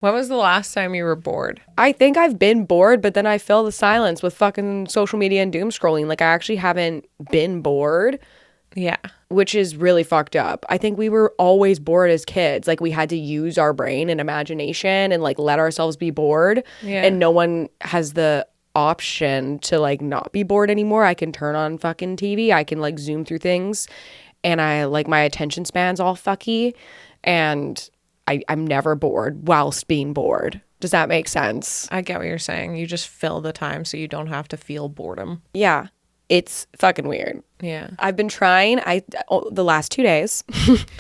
When was the last time you were bored? I think I've been bored, but then I fill the silence with fucking social media and doom scrolling. Like, I actually haven't been bored. Yeah. Which is really fucked up. I think we were always bored as kids. Like, we had to use our brain and imagination and like let ourselves be bored. Yeah. And no one has the option to like not be bored anymore. I can turn on fucking TV. I can like zoom through things. And I like my attention span's all fucky. And I'm never bored whilst being bored. Does that make sense? I get what you're saying. You just fill the time so you don't have to feel boredom. Yeah. It's fucking weird. Yeah. I've been trying, the last 2 days,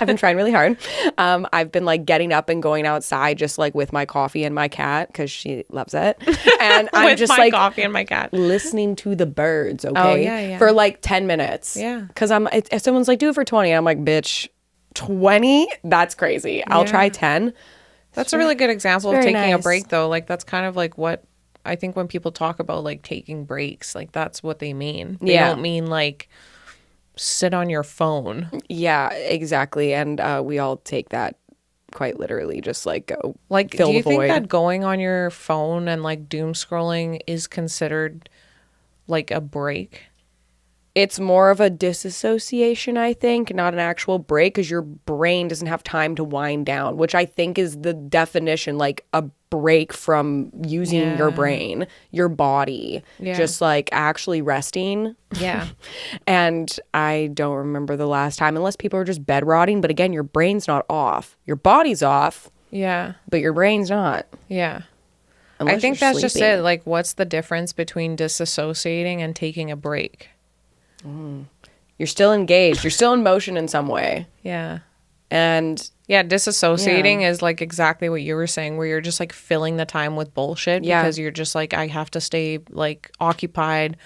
I've been trying really hard. I've been like getting up and going outside just like with my coffee and my cat because she loves it. And I'm just like coffee and my cat listening to the birds, okay? Oh, yeah. For like 10 minutes. Yeah. Because if someone's like, do it for 20, I'm like, bitch, 20? That's crazy. I'll try 10. That's a really good example of taking a nice. break, though. Like, that's kind of like what I think when people talk about like taking breaks, like that's what they mean. They don't mean like sit on your phone. Yeah, exactly. And we all take that quite literally, just like go like fill do you the void. think that going on your phone and like doom scrolling is considered like a break? It's more of a disassociation, I think, not an actual break, because your brain doesn't have time to wind down, which I think is the definition, like a break from using your brain, your body, just like actually resting. Yeah. And I don't remember the last time, unless people are just bed rotting. But again, your brain's not off. Your body's off. Yeah. But your brain's not. Yeah. Unless I think you're that's just sleeping. it. Like, what's the difference between disassociating and taking a break? You're still engaged. You're still in motion in some way. Yeah. And yeah, disassociating is like exactly what you were saying, where you're just like filling the time with bullshit because you're just like, I have to stay like occupied.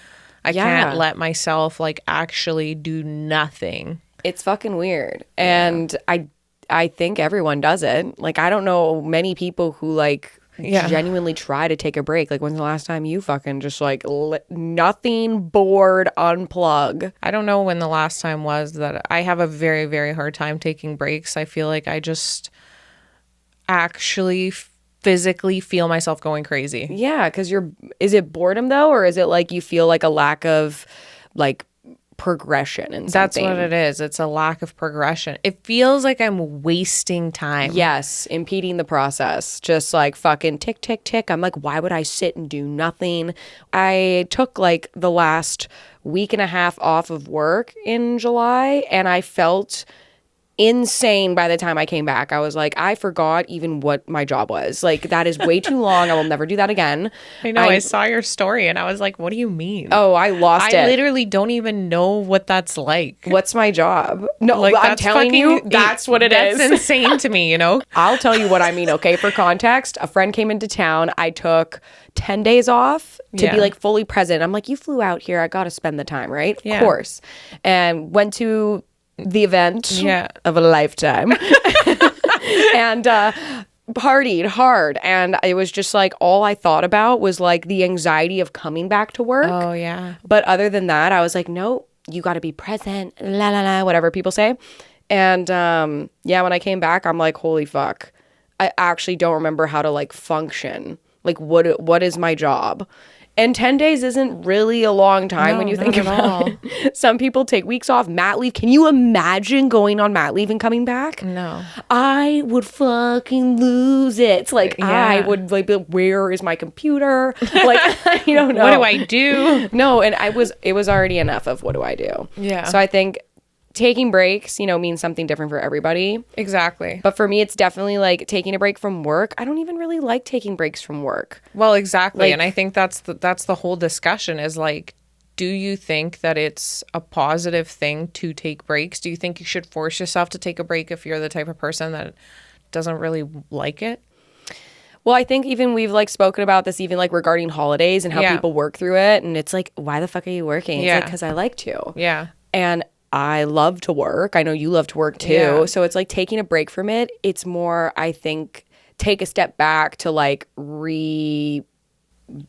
I can't let myself like actually do nothing. It's fucking weird. And I think everyone does it. Like, I don't know many people who like genuinely try to take a break. Like, when's the last time you fucking just like nothing, bored, unplug? I don't know when the last time was that. I have a very, very hard time taking breaks. I feel like I just actually physically feel myself going crazy. Yeah, because is it boredom though, or is it like you feel like a lack of like progression and That's what it is. It's a lack of progression. It feels like I'm wasting time. Yes, impeding the process. Just like fucking tick, tick, tick. I'm like, why would I sit and do nothing? I took like the last week and a half off of work in July, and I felt insane by the time I came back. I was like, I forgot even what my job was. Like, that is way too long. I will never do that again. I know. I saw your story and I was like, what do you mean? Oh, I lost it. I literally don't even know what that's like. What's my job? No, like, I'm telling you, that's what it is. That's insane to me, you know? I'll tell you what I mean, okay? For context, a friend came into town. I took 10 days off to be like fully present. I'm like, you flew out here. I got to spend the time, right? Of course. And went to the event of a lifetime and partied hard. And it was just like, all I thought about was like the anxiety of coming back to work. Oh, yeah. But other than that, I was like, no, you got to be present, la la la, whatever people say. And when I came back, I'm like, holy fuck, I actually don't remember how to like function. Like, what is my job? And 10 days isn't really a long time when you think about it. Some people take weeks off, mat leave. Can you imagine going on mat leave and coming back? No. I would fucking lose it. It's like, I would like, where is my computer? Like, I don't know. What do I do? No, and it was already enough of what do I do? Yeah. So I think taking breaks, means something different for everybody. Exactly. But for me, it's definitely like taking a break from work. I don't even really like taking breaks from work. Well, exactly. Like, and I think that's the whole discussion is like, do you think that it's a positive thing to take breaks? Do you think you should force yourself to take a break if you're the type of person that doesn't really like it? Well, I think even we've like spoken about this even like regarding holidays and how people work through it. And it's like, why the fuck are you working? It's like, because I like to. Yeah. And I love to work. I know you love to work too. Yeah. So it's like taking a break from it. It's more, I think, take a step back to like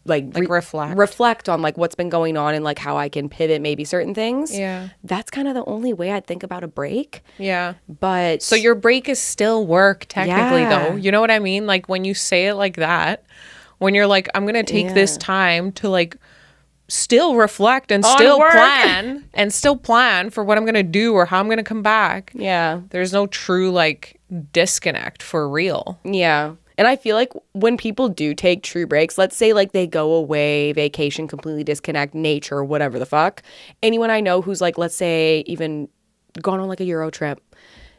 reflect on like what's been going on and like how I can pivot maybe certain things. Yeah. That's kind of the only way I'd think about a break. Yeah. But so your break is still work technically though. You know what I mean? Like when you say it like that, when you're like, I'm going to take this time to like still reflect and still plan for what I'm going to do or how I'm going to come back. Yeah. There's no true like disconnect for real. Yeah. And I feel like when people do take true breaks, let's say like they go away, vacation, completely disconnect, nature, whatever the fuck. Anyone I know who's like, let's say even gone on like a Euro trip,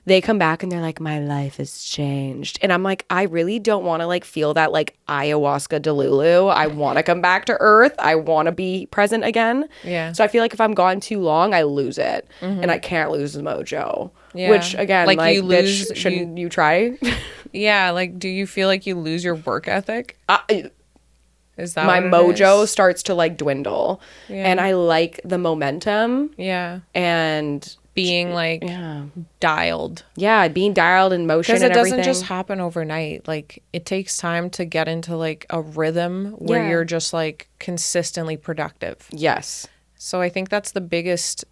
they come back and they're like, my life has changed. And I'm like, I really don't want to like feel that like ayahuasca delulu. I want to come back to earth. I want to be present again. Yeah. So I feel like if I'm gone too long, I lose it. And I can't lose the mojo. Yeah. Which again, like you lose, bitch, shouldn't you try? Yeah. Like, do you feel like you lose your work ethic? Is that my mojo starts to like dwindle. Yeah. And I like the momentum. Yeah. And being like dialed. Yeah, being dialed in motion and everything. Because it doesn't just happen overnight. Like it takes time to get into like a rhythm where you're just like consistently productive. Yes. So I think that's the biggest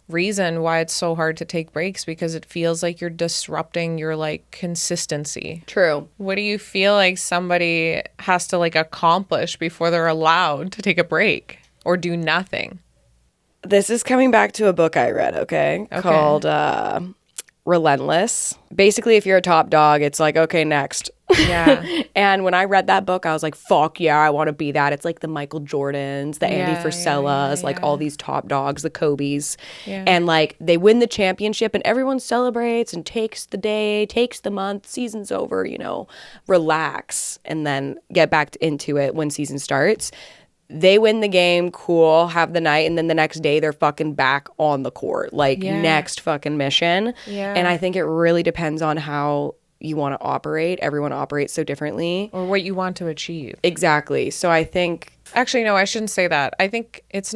reason why it's so hard to take breaks, because it feels like you're disrupting your like consistency. True. What do you feel like somebody has to like accomplish before they're allowed to take a break or do nothing? This is coming back to a book I read, okay? Called Relentless. Basically, if you're a top dog, it's like, okay, next. Yeah. And when I read that book, I was like, fuck yeah, I want to be that. It's like the Michael Jordans, the Andy Frisellas, like all these top dogs, the Kobes. Yeah. And like they win the championship and everyone celebrates and takes the day, takes the month, season's over, you know, relax and then get back into it when season starts. They win the game, cool, have the night, and then the next day they're fucking back on the court. Like, next fucking mission. Yeah. And I think it really depends on how you want to operate. Everyone operates so differently. Or what you want to achieve. Exactly. So I think... Actually, no, I shouldn't say that. I think it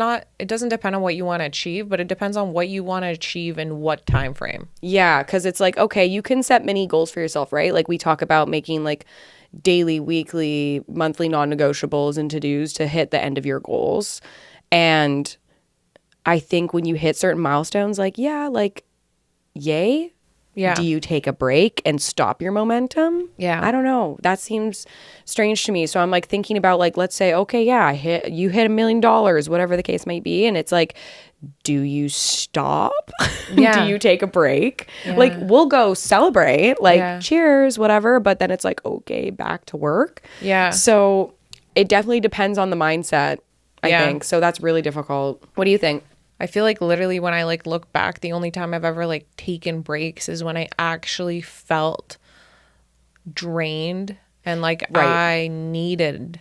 doesn't depend on what you want to achieve, but it depends on what you want to achieve in what time frame. Yeah, because it's like, okay, you can set mini goals for yourself, right? Like we talk about making like daily, weekly, monthly non-negotiables and to-dos to hit the end of your goals. And I think when you hit certain milestones, like, yay. Yeah. Do you take a break and stop your momentum? Yeah. I don't know. That seems strange to me. So I'm like thinking about like, let's say, okay, yeah, you hit $1 million, whatever the case might be. And it's like, do you stop? Yeah. Do you take a break? Yeah. Like we'll go celebrate, like cheers, whatever. But then it's like, okay, back to work. Yeah. So it definitely depends on the mindset, I think. So that's really difficult. What do you think? I feel like literally when I like look back, the only time I've ever like taken breaks is when I actually felt drained and like I needed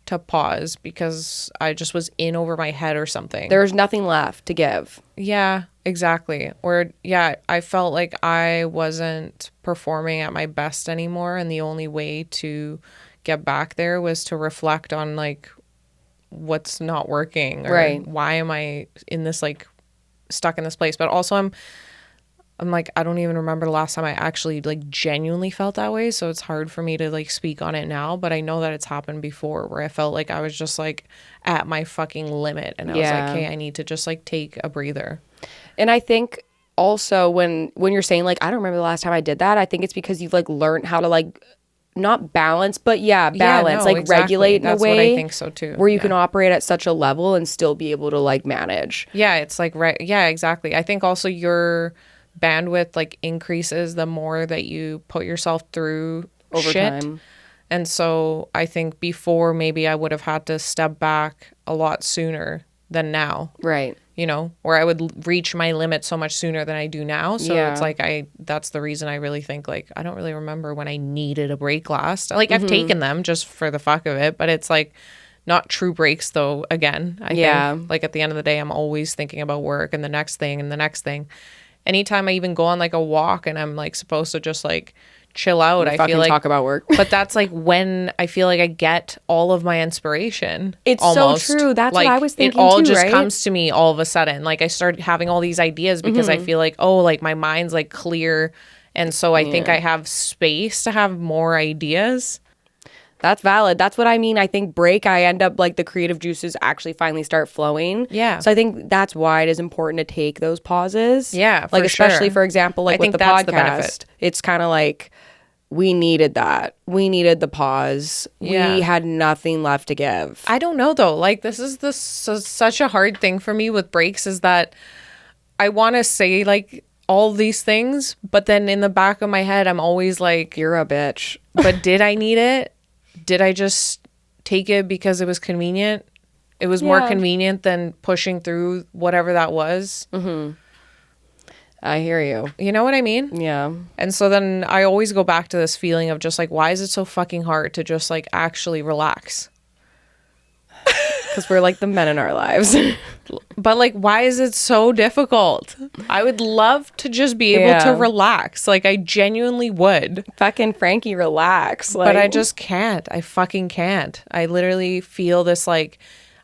to pause because I just was in over my head or something. There's nothing left to give. Yeah, exactly. Or I felt like I wasn't performing at my best anymore, and the only way to get back there was to reflect on like what's not working or why am I in this like stuck in this place. But also I'm like, I don't even remember the last time I actually like genuinely felt that way, so it's hard for me to like speak on it now, but I know that it's happened before where I felt like I was just like at my fucking limit and I was like, hey, I need to just like take a breather. And I think also when you're saying like I don't remember the last time I did that, I think it's because you've like learned how to like not balance, but balance, like exactly. Regulate in That's a way. What I think so too. Where you can operate at such a level and still be able to like manage. Yeah, it's like exactly. I think also your bandwidth like increases the more that you put yourself through over time. And so I think before maybe I would have had to step back a lot sooner than now. Right. You know, where I would reach my limit so much sooner than I do now. So it's like that's the reason I really think like I don't really remember when I needed a break last. Like I've taken them just for the fuck of it, but it's like not true breaks though. Again, I think like at the end of the day, I'm always thinking about work and the next thing and the next thing. Anytime I even go on like a walk and I'm like supposed to just like chill out, I feel like talk about work. But that's like when I feel like I get all of my inspiration. It's almost so true. That's like, what I was thinking. It all too, just right? comes to me all of a sudden. Like I start having all these ideas because I feel like like my mind's like clear, and so I think I have space to have more ideas. That's valid. That's what I mean. I think I end up like the creative juices actually finally start flowing. Yeah. So I think that's why it is important to take those pauses. Yeah, like especially for example, like with the podcast, it's kind of like we needed that. We needed the pause. Yeah. We had nothing left to give. I don't know though. Like this is such a hard thing for me with breaks is that I want to say like all these things, but then in the back of my head, I'm always like, you're a bitch. But did I need it? Did I just take it because it was convenient? It was more convenient than pushing through whatever that was. Mm-hmm. I hear you. You know what I mean? Yeah. And so then I always go back to this feeling of just like, why is it so fucking hard to just like actually relax? Because we're like the men in our lives. But like, why is it so difficult? I would love to just be able to relax. Like I genuinely would. Fucking Frankie, relax. Like, but I just can't. I fucking can't. I literally feel this like,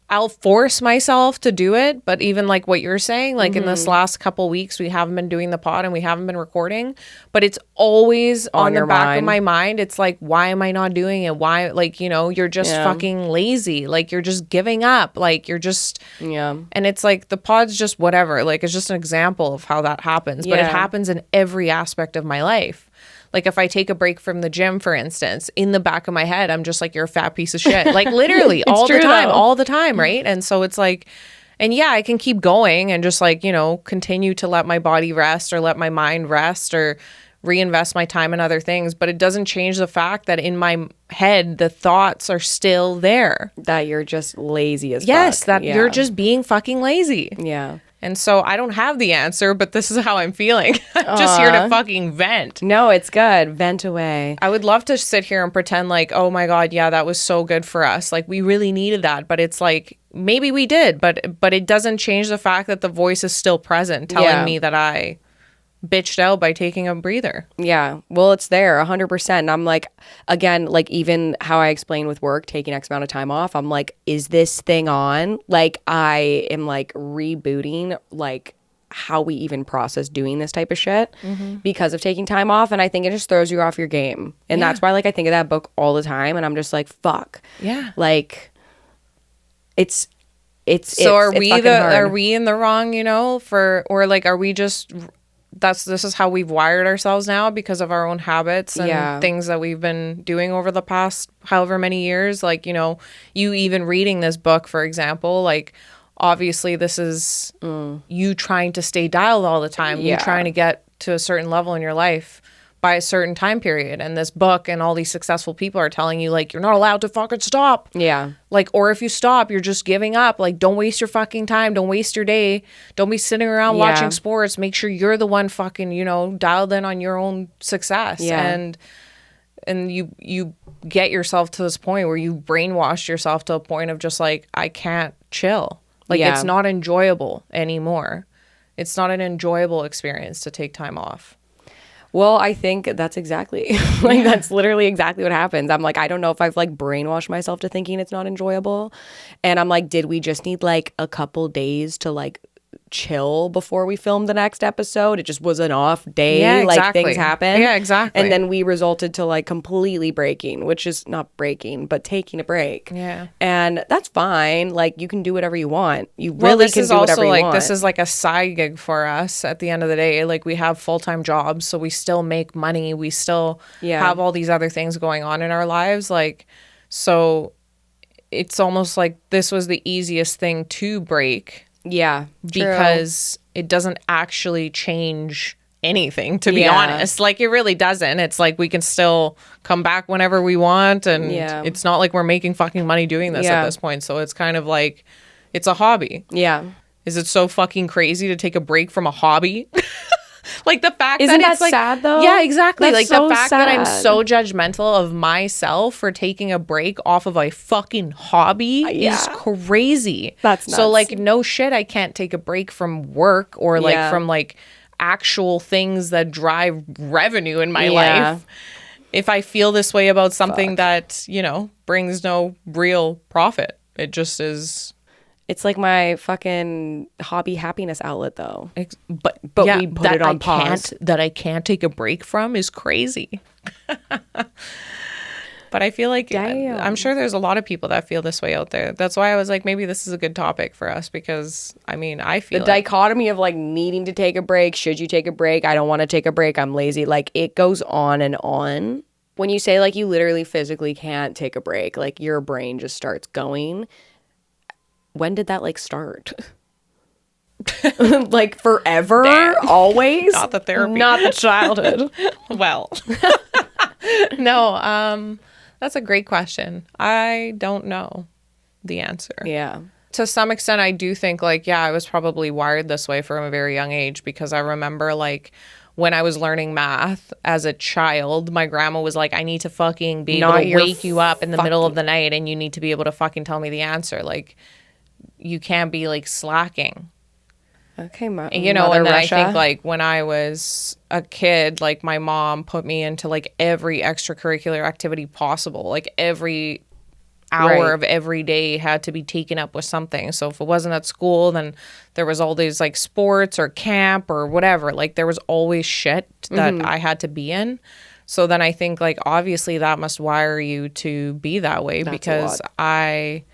I'll force myself to do it. But even like what you're saying, like in this last couple weeks, we haven't been doing the pod and we haven't been recording, but it's always on the back of my mind. It's like, why am I not doing it? Why? Like, you know, you're just fucking lazy. Like you're just giving up. Like you're just, and it's like the pod's just whatever. Like it's just an example of how that happens, but it happens in every aspect of my life. Like if I take a break from the gym, for instance, in the back of my head, I'm just like, you're a fat piece of shit. Like literally all the time. Right. And so it's like, and yeah, I can keep going and just like, you know, continue to let my body rest or let my mind rest or reinvest my time in other things. But it doesn't change the fact that in my head, the thoughts are still there. That you're just lazy as fuck. Yes, that you're just being fucking lazy. Yeah. And so I don't have the answer, but this is how I'm feeling. I'm just here to fucking vent. No, it's good. Vent away. I would love to sit here and pretend like, oh my God, yeah, that was so good for us. Like we really needed that. But it's like, maybe we did, but it doesn't change the fact that the voice is still present telling me that I bitched out by taking a breather. Yeah. Well, it's there 100%. And I'm like, again, like even how I explain with work, taking X amount of time off, I'm like, is this thing on? Like I am like rebooting like how we even process doing this type of shit because of taking time off. And I think it just throws you off your game. And that's why like I think of that book all the time and I'm just like, fuck. Yeah. Like it's are we in the wrong, you know, or like are we just this is how we've wired ourselves now because of our own habits and things that we've been doing over the past however many years. Like, you know, you even reading this book, for example, like obviously this is you trying to stay dialed all the time. You trying to get to a certain level in your life by a certain time period. And this book and all these successful people are telling you like, you're not allowed to fucking stop. Yeah. Like, or if you stop, you're just giving up. Like, don't waste your fucking time. Don't waste your day. Don't be sitting around watching sports. Make sure you're the one fucking, you know, dialed in on your own success. Yeah. And you get yourself to this point where you brainwashed yourself to a point of just like, I can't chill. Like, it's not enjoyable anymore. It's not an enjoyable experience to take time off. Well, I think that's exactly, like, that's literally exactly what happens. I'm like, I don't know if I've, like, brainwashed myself to thinking it's not enjoyable. And I'm like, did we just need, like, a couple days to, like, chill before we filmed the next episode? It just was an off day. Yeah, exactly. Like, things happen. Yeah, exactly. And then we resulted to, like, completely breaking, which is not breaking, but taking a break. Yeah. And that's fine. Like, you can do whatever you want. You really can do whatever you want. This is like a side gig for us at the end of the day. Like, we have full-time jobs, so we still make money. We still have all these other things going on in our lives. Like, so it's almost like this was the easiest thing to break. Yeah, because it doesn't actually change anything, to be honest. Like, it really doesn't. It's like we can still come back whenever we want, and it's not like we're making fucking money doing this at this point. So it's kind of like, it's a hobby. Yeah. Is it so fucking crazy to take a break from a hobby? Like, the fact Isn't that it's that like, sad though? Yeah, exactly. That's like so the fact sad. that I'm so judgmental of myself for taking a break off of a fucking hobby is crazy. That's nuts. So like, no shit, I can't take a break from work or like from like actual things that drive revenue in my life. If I feel this way about something that, you know, brings no real profit, it just is. It's like my fucking hobby happiness outlet, though. But we put it on pause. That I can't take a break from is crazy. But But I feel like I'm sure there's a lot of people that feel this way out there. That's why I was like, maybe this is a good topic for us because, I mean, I feel the dichotomy of like needing to take a break. Should you take a break? I don't want to take a break. I'm lazy. Like it goes on and on. When you say like you literally physically can't take a break, like your brain just starts going. When did that like start? Like forever? Damn. Always? Not the therapy. Not the childhood. Well. No, that's a great question. I don't know the answer. Yeah. To some extent, I do think like, yeah, I was probably wired this way from a very young age because I remember like when I was learning math as a child, my grandma was like, I need to fucking be able to wake you up in the middle of the night and you need to be able to fucking tell me the answer. Like, you can't be like slacking. Okay, you know, and then Russia. I think like when I was a kid, like my mom put me into like every extracurricular activity possible. Like every hour of every day had to be taken up with something. So if it wasn't at school, then there was all these like sports or camp or whatever. Like there was always shit that I had to be in. So then I think like obviously that must wire you to be that way. That's because I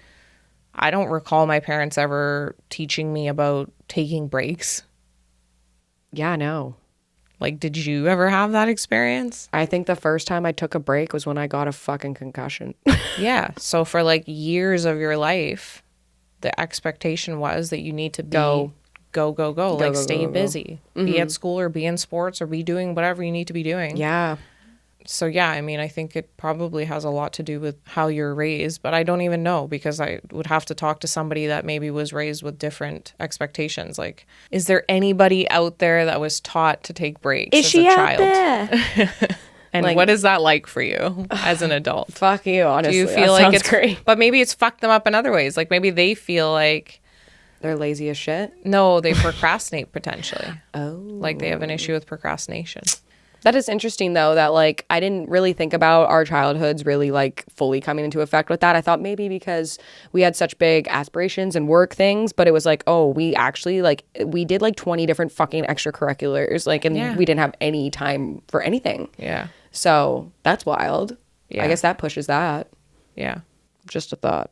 don't recall my parents ever teaching me about taking breaks. Yeah, no. Like, did you ever have that experience? I think the first time I took a break was when I got a fucking concussion. Yeah. So for like years of your life, the expectation was that you need to be go. Like stay busy. Be at school or be in sports or be doing whatever you need to be doing. Yeah. So yeah, I mean, I think it probably has a lot to do with how you're raised, but I don't even know because I would have to talk to somebody that maybe was raised with different expectations. Like, is there anybody out there that was taught to take breaks as a child? There? And like, what is that like for you as an adult? Fuck you, honestly. Do you feel like it's great? But maybe it's fucked them up in other ways. Like maybe they feel like they're lazy as shit. No, they procrastinate potentially. Oh. Like they have an issue with procrastination. That is interesting, though, that, like, I didn't really think about our childhoods really, like, fully coming into effect with that. I thought maybe because we had such big aspirations and work things, but it was like, oh, we actually, like, we did, like, 20 different fucking extracurriculars, like, and we didn't have any time for anything. Yeah. So that's wild. Yeah. I guess that pushes that. Yeah. Just a thought.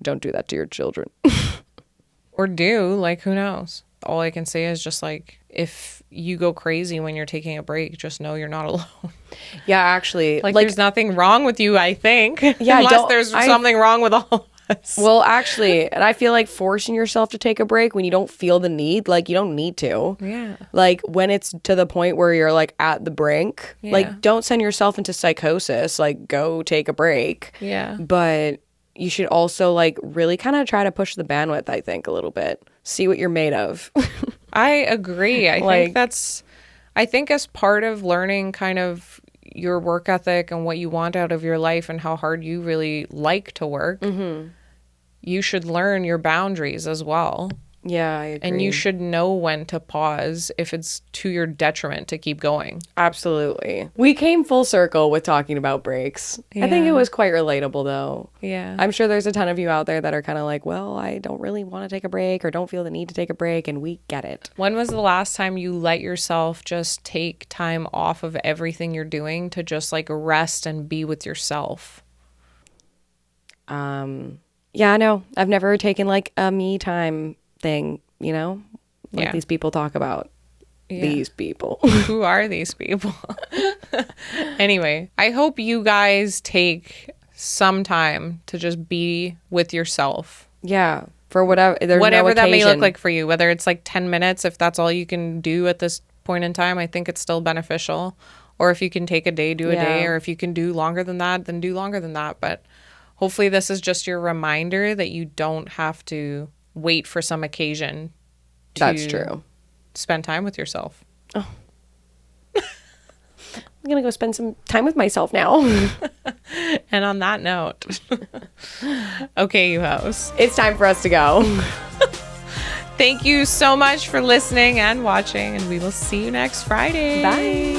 Don't do that to your children. Or do, like, who knows? All I can say is just, like, if you go crazy when you're taking a break, just know you're not alone. Yeah, actually. Like there's nothing wrong with you, I think. Yeah, unless there's something wrong with all of us. Well, actually, and I feel like forcing yourself to take a break when you don't feel the need, like you don't need to. Yeah. Like when it's to the point where you're like at the brink, like don't send yourself into psychosis, like go take a break. Yeah. But you should also like really kind of try to push the bandwidth, I think, a little bit. See what you're made of. I agree. I think as part of learning kind of your work ethic and what you want out of your life and how hard you really like to work, you should learn your boundaries as well. Yeah, I agree. And you should know when to pause if it's to your detriment to keep going. Absolutely. We came full circle with talking about breaks. Yeah. I think it was quite relatable, though. Yeah. I'm sure there's a ton of you out there that are kind of like, well, I don't really want to take a break or don't feel the need to take a break, and we get it. When was the last time you let yourself just take time off of everything you're doing to just like rest and be with yourself? Yeah, no, I've never taken like a me time thing, you know, like these people talk about. These people. Who are these people? Anyway, I hope you guys take some time to just be with yourself. Yeah, for whatever that may look like for you, whether it's like 10 minutes, if that's all you can do at this point in time, I think it's still beneficial. Or if you can take a day, do a day, or if you can do longer than that, then do longer than that. But hopefully this is just your reminder that you don't have to wait for some occasion to That's true. Spend time with yourself. Oh. I'm going to go spend some time with myself now. And on that note, okay, you house. It's time for us to go. Thank you so much for listening and watching, and we will see you next Friday. Bye.